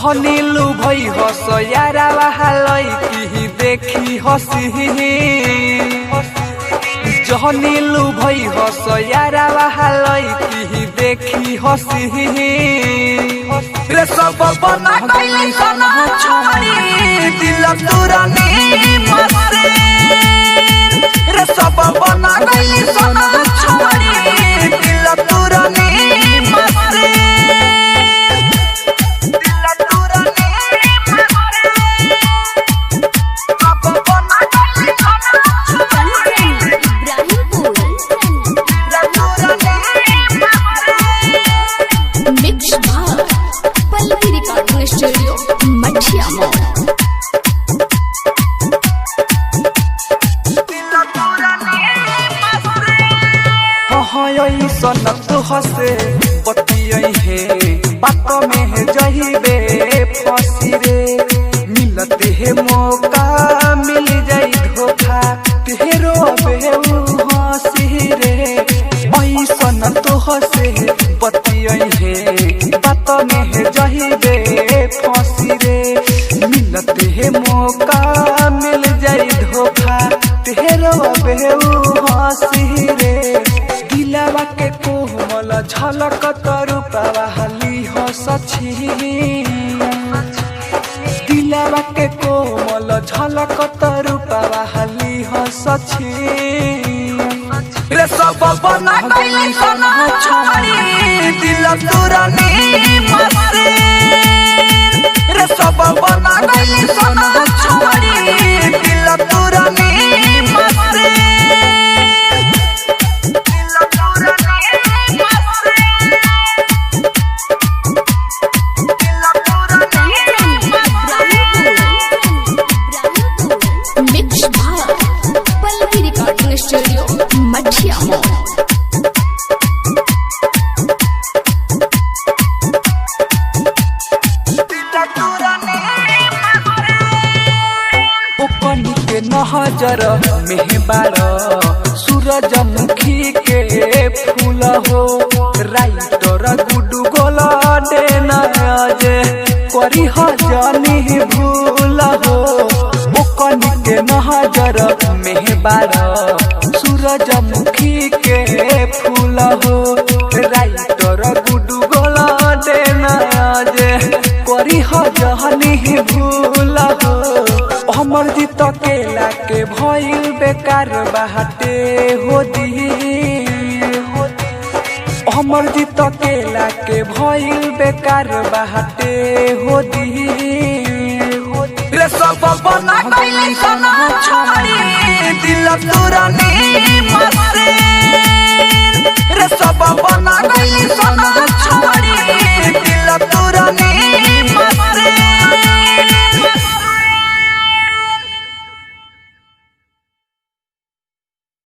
जहनीलू भई हस यारा हालई की देखी हसी जहनीलू भई हस यारा हालई की देखी हसी रे सब बना गई सना छोड़ी दिल तुरनी मसे रे सब बना गई सना छोड़ी दिल तुरनी मसे सनत हसे बतियई है बात में है जहिबे फसी रे मिलते है मौका मिल जाई धोखा तेरो बेऊ हसी रे ओई सनत हसे बतियई है बात में है जहिबे फसी रे मिलते है मौका मिल जाई धोखा तेरो बेऊ हसी रे दिलवा के कोमल झलक तरुपवा हली हसछि दिलवा के कोमल झलक तरुपवा हली हसछि रे सब बना गई सना छोड़ी दिल तुरनी मसे रे सब बना गई सना छोड़ी दिल तुरनी मसे नजर मेहबार सूरजमुखी के फूल हो राइटर गुडू गोल देना जे करी हजनी भूल हो ओकनी के नजर मेहबार सूरजमुखी के फूल हो राइटर गुडू गोल देना जे करी हजनी भूल हो हमर जीत केला के भइल बेकार बाटे हो दी हमर जीत केला के भइल बेकार बाटे हो दी रे सब बना गई सना छोड़ी दिल तुरनी मसे रे सब